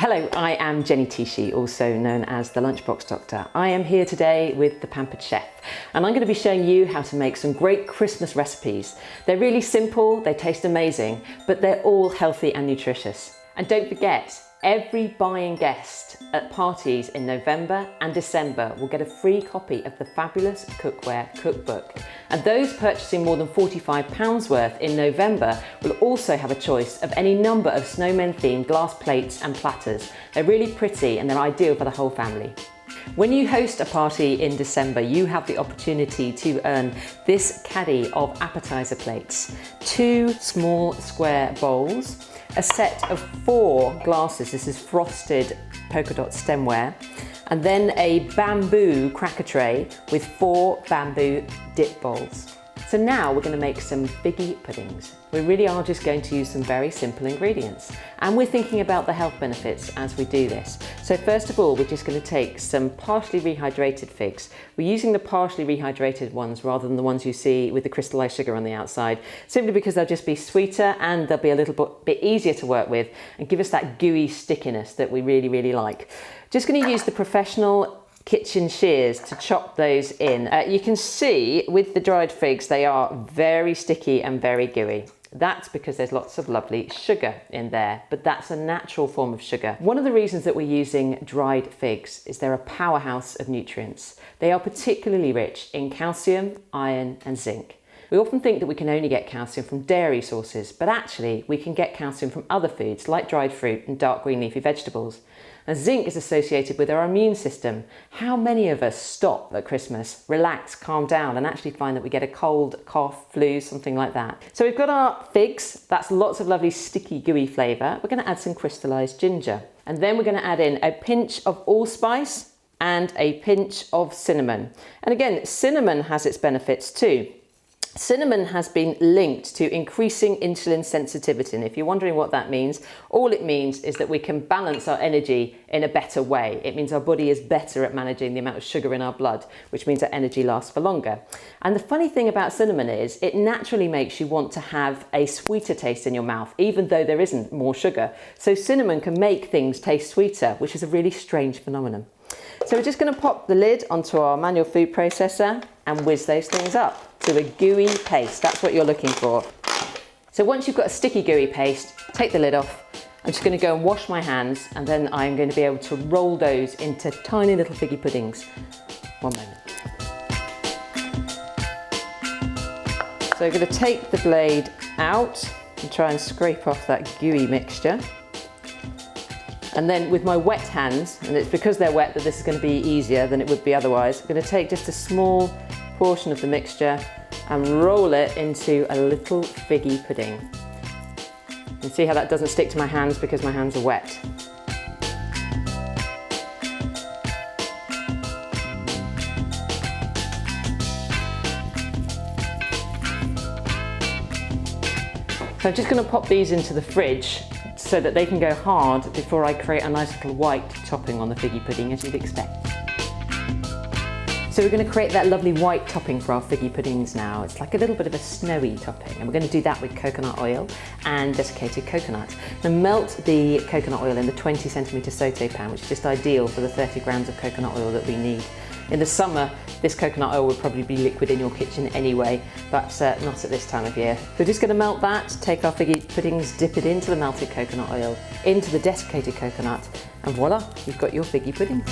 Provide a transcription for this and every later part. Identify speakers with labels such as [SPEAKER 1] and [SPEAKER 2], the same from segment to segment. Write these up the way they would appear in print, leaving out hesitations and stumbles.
[SPEAKER 1] Hello, I am Jenny Tichy, also known as the Lunchbox Doctor. I am here today with the Pampered Chef, and I'm going to be showing you how to make some great Christmas recipes. They're really simple, they taste amazing, but they're all healthy and nutritious. And don't forget, every buying guest at parties in November and December will get a free copy of the fabulous Cookware Cookbook. And those purchasing more than £45 worth in November will also have a choice of any number of snowmen themed glass plates and platters. They're really pretty and they're ideal for the whole family. When you host a party in December, you have the opportunity to earn this caddy of appetizer plates, 2 small square bowls, a set of 4 glasses, this is frosted polka dot stemware, and then a bamboo cracker tray with 4 bamboo dip bowls. So now we're going to make some figgy puddings. We really are just going to use some very simple ingredients, and we're thinking about the health benefits as we do this. So first of all, we're just going to take some partially rehydrated figs. We're using the partially rehydrated ones rather than the ones you see with the crystallized sugar on the outside, simply because they'll just be sweeter and they'll be a little bit easier to work with and give us that gooey stickiness that we really like. Just going to use the professional kitchen shears to chop those in. You can see with the dried figs they are very sticky and very gooey. That's because there's lots of lovely sugar in there, but that's a natural form of sugar. One of the reasons that we're using dried figs is they're a powerhouse of nutrients. They are particularly rich in calcium, iron and zinc. We often think that we can only get calcium from dairy sources, but actually we can get calcium from other foods like dried fruit and dark green leafy vegetables. And zinc is associated with our immune system. How many of us stop at Christmas, relax, calm down, and actually find that we get a cold, cough, flu, something like that? So we've got our figs, that's lots of lovely sticky, gooey flavour. We're going to add some crystallised ginger. And then we're going to add in a pinch of allspice and a pinch of cinnamon. And again, cinnamon has its benefits too. Cinnamon has been linked to increasing insulin sensitivity, and if you're wondering what that means, all it means is that we can balance our energy in a better way. It means our body is better at managing the amount of sugar in our blood, which means that energy lasts for longer. And the funny thing about cinnamon is it naturally makes you want to have a sweeter taste in your mouth, even though there isn't more sugar. So cinnamon can make things taste sweeter, which is a really strange phenomenon. So we're just going to pop the lid onto our manual food processor and whiz those things up to a gooey paste. That's what you're looking for. So once you've got a sticky gooey paste, take the lid off. I'm just going to go and wash my hands, and then I'm going to be able to roll those into tiny little figgy puddings. One moment. So I'm going to take the blade out and try and scrape off that gooey mixture. And then with my wet hands, and it's because they're wet that this is going to be easier than it would be otherwise, I'm going to take just a small portion of the mixture and roll it into a little figgy pudding. You can see how that doesn't stick to my hands because my hands are wet. So I'm just going to pop these into the fridge so that they can go hard before I create a nice little white topping on the figgy pudding, as you'd expect. So we're going to create that lovely white topping for our figgy puddings now. It's like a little bit of a snowy topping, and we're going to do that with coconut oil and desiccated coconut. Now melt the coconut oil in the 20cm saute pan, which is just ideal for the 30 grams of coconut oil that we need. In the summer, this coconut oil would probably be liquid in your kitchen anyway, but not at this time of year. We're just going to melt that, take our figgy puddings, dip it into the melted coconut oil, into the desiccated coconut, and voila, you've got your figgy puddings.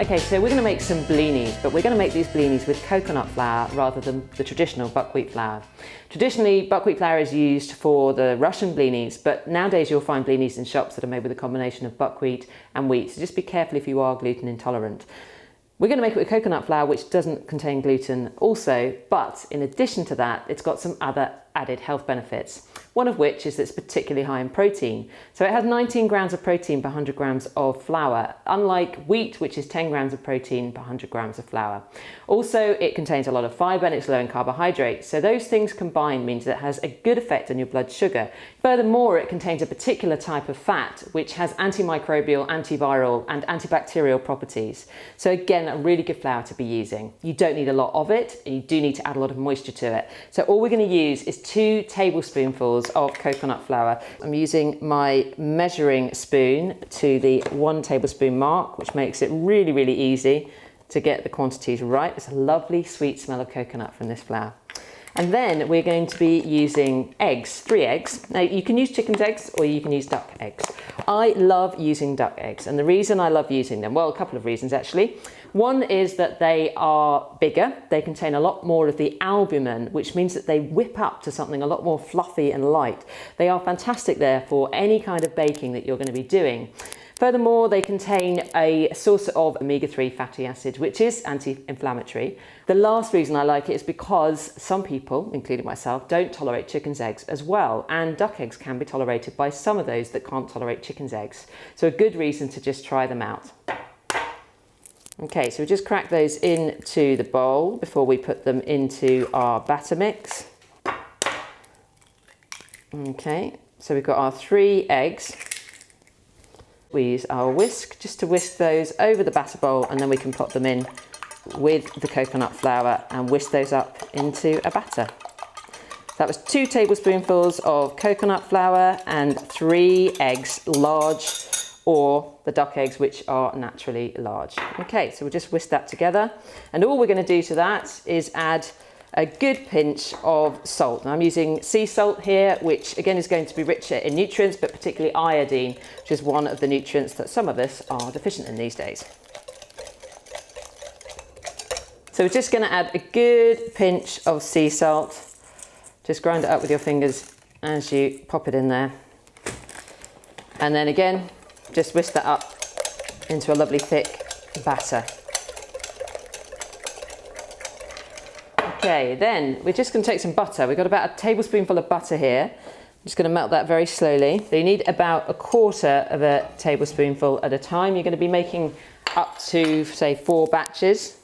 [SPEAKER 1] Okay, so we're going to make some blinis, but we're going to make these blinis with coconut flour rather than the traditional buckwheat flour. Traditionally, buckwheat flour is used for the Russian blinis, but nowadays you'll find blinis in shops that are made with a combination of buckwheat and wheat, so just be careful if you are gluten intolerant. We're going to make it with coconut flour, which doesn't contain gluten also, but in addition to that, it's got some other added health benefits. One of which is that it's particularly high in protein. So it has 19 grams of protein per 100 grams of flour, unlike wheat, which is 10 grams of protein per 100 grams of flour. Also, it contains a lot of fibre and it's low in carbohydrates. So those things combined means that it has a good effect on your blood sugar. Furthermore, it contains a particular type of fat, which has antimicrobial, antiviral and antibacterial properties. So again, a really good flour to be using. You don't need a lot of it, and you do need to add a lot of moisture to it. So all we're going to use is is 2 tablespoonfuls of coconut flour. I'm using my measuring spoon to the 1 tablespoon mark, which makes it really, really easy to get the quantities right. It's a lovely sweet smell of coconut from this flour. And then we're going to be using eggs, 3 eggs. Now you can use chicken's eggs or you can use duck eggs. I love using duck eggs, and the reason I love using them, well, a couple of reasons actually. One is that they are bigger, they contain a lot more of the albumin, which means that they whip up to something a lot more fluffy and light. They are fantastic there for any kind of baking that you're going to be doing. Furthermore, they contain a source of omega-3 fatty acids, which is anti-inflammatory. The last reason I like it is because some people, including myself, don't tolerate chicken's eggs as well, and duck eggs can be tolerated by some of those that can't tolerate chicken's eggs. So a good reason to just try them out. Okay, so we just crack those into the bowl before we put them into our batter mix. Okay, so we've got our 3 eggs. We use our whisk just to whisk those over the batter bowl, and then we can pop them in with the coconut flour and whisk those up into a batter. That was 2 tablespoonfuls of coconut flour and 3 eggs, large, or the duck eggs, which are naturally large. Okay, so we'll just whisk that together. And all we're going to do to that is add a good pinch of salt. Now I'm using sea salt here, which again is going to be richer in nutrients, but particularly iodine, which is one of the nutrients that some of us are deficient in these days. So we're just going to add a good pinch of sea salt. Just grind it up with your fingers as you pop it in there. And then again, just whisk that up into a lovely thick batter. Okay, then we're just going to take some butter. We've got about a tablespoonful of butter here. I'm just going to melt that very slowly. So you need about 1/4 of a tablespoonful at a time. You're going to be making up to, say, 4 batches.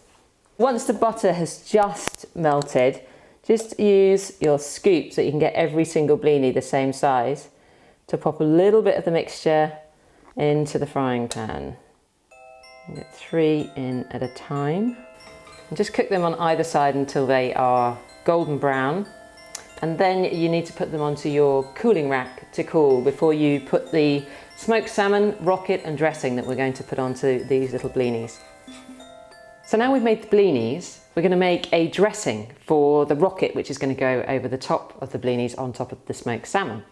[SPEAKER 1] Once the butter has just melted, just use your scoop so that you can get every single blini the same size to pop a little bit of the mixture into the frying pan. Get 3 in at a time. And just cook them on either side until they are golden brown. And then you need to put them onto your cooling rack to cool before you put the smoked salmon, rocket and dressing that we're going to put onto these little blinis. So now we've made the blinis, we're going to make a dressing for the rocket, which is going to go over the top of the blinis on top of the smoked salmon.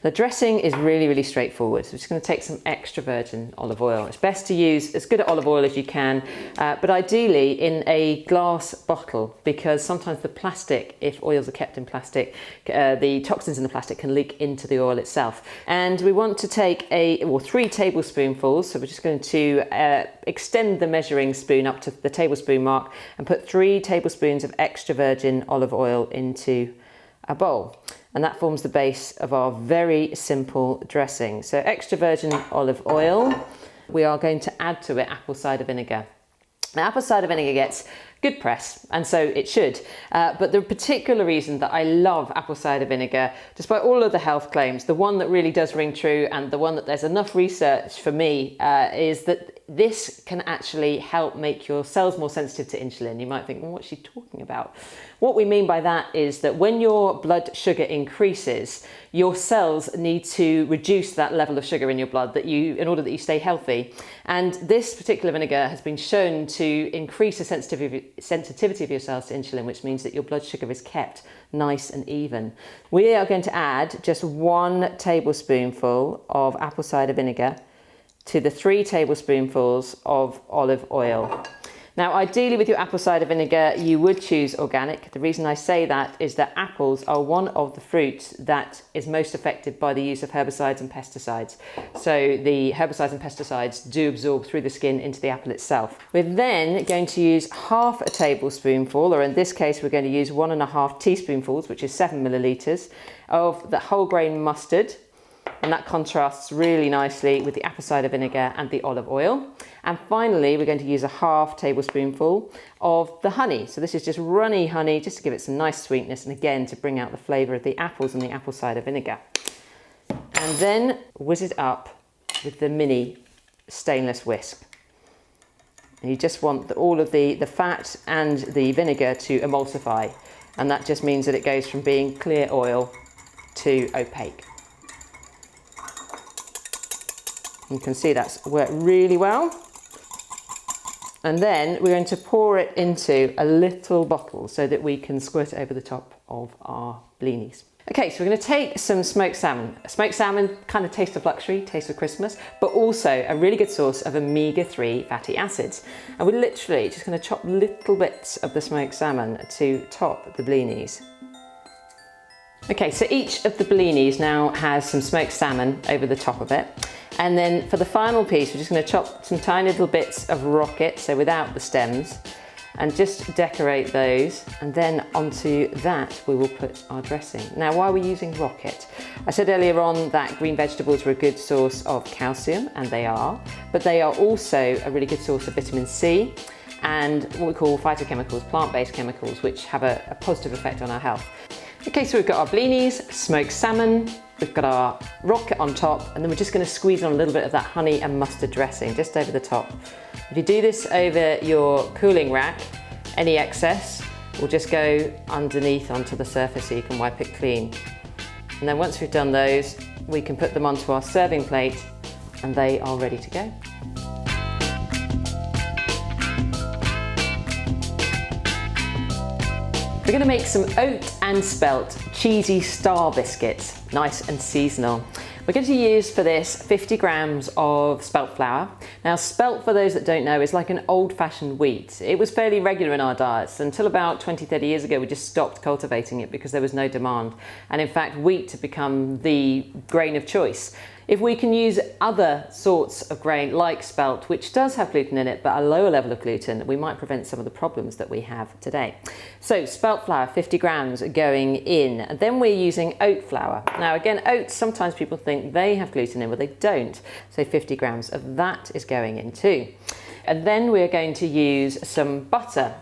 [SPEAKER 1] The dressing is really, really straightforward. So we're just going to take some extra virgin olive oil. It's best to use as good olive oil as you can, but ideally in a glass bottle, because sometimes the plastic, if oils are kept in plastic, the toxins in the plastic can leak into the oil itself. And we want to take 3 tablespoonfuls. So we're just going to extend the measuring spoon up to the tablespoon mark and put 3 tablespoons of extra virgin olive oil into a bowl. And that forms the base of our very simple dressing. So extra virgin olive oil. We are going to add to it apple cider vinegar. Now, apple cider vinegar gets good press, and so it should. But the particular reason that I love apple cider vinegar, despite all of the health claims, the one that really does ring true and the one that there's enough research for me is that this can actually help make your cells more sensitive to insulin. You might think, well, what's she talking about? What we mean by that is that when your blood sugar increases, your cells need to reduce that level of sugar in your blood in order that you stay healthy. And this particular vinegar has been shown to increase the sensitivity of your cells to insulin, which means that your blood sugar is kept nice and even. We are going to add just 1 tablespoonful of apple cider vinegar to the 3 tablespoonfuls of olive oil. Now, ideally with your apple cider vinegar, you would choose organic. The reason I say that is that apples are one of the fruits that is most affected by the use of herbicides and pesticides. So the herbicides and pesticides do absorb through the skin into the apple itself. We're then going to use 1/2 tablespoonful, or in this case, we're going to use 1½ teaspoonfuls, which is 7 milliliters, of the whole grain mustard. And that contrasts really nicely with the apple cider vinegar and the olive oil. And finally, we're going to use 1/2 tablespoonful of the honey. So this is just runny honey, just to give it some nice sweetness and again to bring out the flavour of the apples and the apple cider vinegar. And then whiz it up with the mini stainless whisk. And you just want all of the fat and the vinegar to emulsify. And that just means that it goes from being clear oil to opaque. You can see that's worked really well. And then we're going to pour it into a little bottle so that we can squirt it over the top of our blinis. Okay, so we're going to take some smoked salmon. Smoked salmon, kind of taste of luxury, taste of Christmas, but also a really good source of omega-3 fatty acids. And we're literally just going to chop little bits of the smoked salmon to top the blinis. Okay, so each of the blinis now has some smoked salmon over the top of it. And then for the final piece, we're just going to chop some tiny little bits of rocket, so without the stems, and just decorate those. And then onto that, we will put our dressing. Now, why are we using rocket? I said earlier on that green vegetables were a good source of calcium, and they are, but they are also a really good source of vitamin C and what we call phytochemicals, plant-based chemicals, which have a positive effect on our health. Okay, so we've got our blinis, smoked salmon, we've got our rocket on top, and then we're just going to squeeze on a little bit of that honey and mustard dressing just over the top. If you do this over your cooling rack, any excess will just go underneath onto the surface so you can wipe it clean. And then once we've done those, we can put them onto our serving plate and they are ready to go. We're going to make some oat and spelt cheesy star biscuits, nice and seasonal. We're going to use for this 50 grams of spelt flour. Now, spelt, for those that don't know, is like an old-fashioned wheat. It was fairly regular in our diets until about 20-30 years ago. We just stopped cultivating it because there was no demand. And in fact, wheat had become the grain of choice. If we can use other sorts of grain like spelt, which does have gluten in it, but a lower level of gluten, we might prevent some of the problems that we have today. So spelt flour, 50 grams going in. And then we're using oat flour. Now again, oats, sometimes people think they have gluten in, but they don't. So 50 grams of that is going in too. And then we're going to use some butter.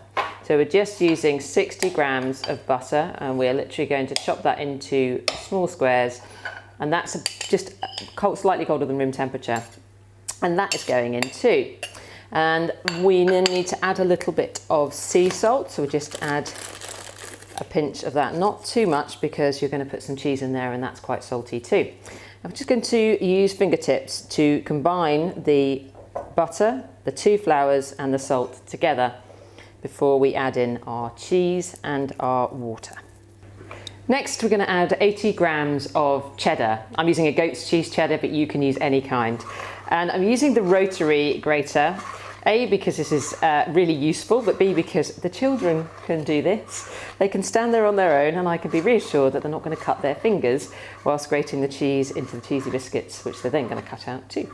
[SPEAKER 1] So we're just using 60 grams of butter, and we're literally going to chop that into small squares. And that's just slightly colder than room temperature. And that is going in too. And we then need to add a little bit of sea salt. So we just add a pinch of that, not too much because you're going to put some cheese in there and that's quite salty too. I'm just going to use fingertips to combine the butter, the two flours and the salt together before we add in our cheese and our water. Next, we're going to add 80 grams of cheddar. I'm using a goat's cheese cheddar, but you can use any kind. And I'm using the rotary grater, A, because this is really useful, but B, because the children can do this. They can stand there on their own and I can be reassured that they're not going to cut their fingers whilst grating the cheese into the cheesy biscuits, which they're then going to cut out too.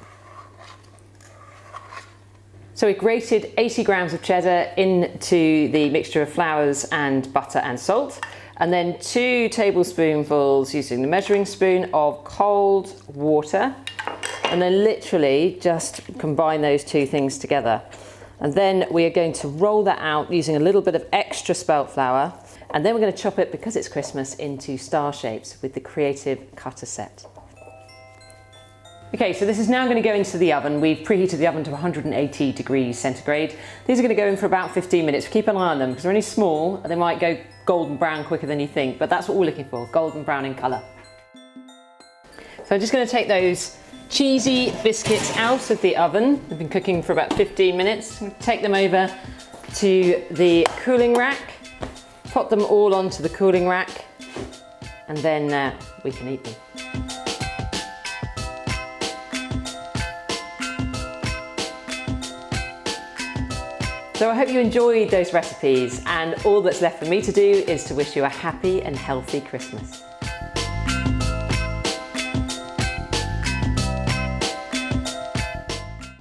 [SPEAKER 1] So we grated 80 grams of cheddar into the mixture of flours and butter and salt. And then 2 tablespoonfuls, using the measuring spoon, of cold water. And then literally just combine those two things together. And then we are going to roll that out using a little bit of extra spelt flour. And then we're going to chop it, because it's Christmas, into star shapes with the Creative Cutter set. Okay, so this is now going to go into the oven. We've preheated the oven to 180 degrees centigrade. These are going to go in for about 15 minutes. Keep an eye on them because they're only small and they might go golden brown quicker than you think, but that's what we're looking for, golden brown in colour. So I'm just going to take those cheesy biscuits out of the oven. They've been cooking for about 15 minutes. I'm going to take them over to the cooling rack, pop them all onto the cooling rack, and then we can eat them. So I hope you enjoyed those recipes, and all that's left for me to do is to wish you a happy and healthy Christmas.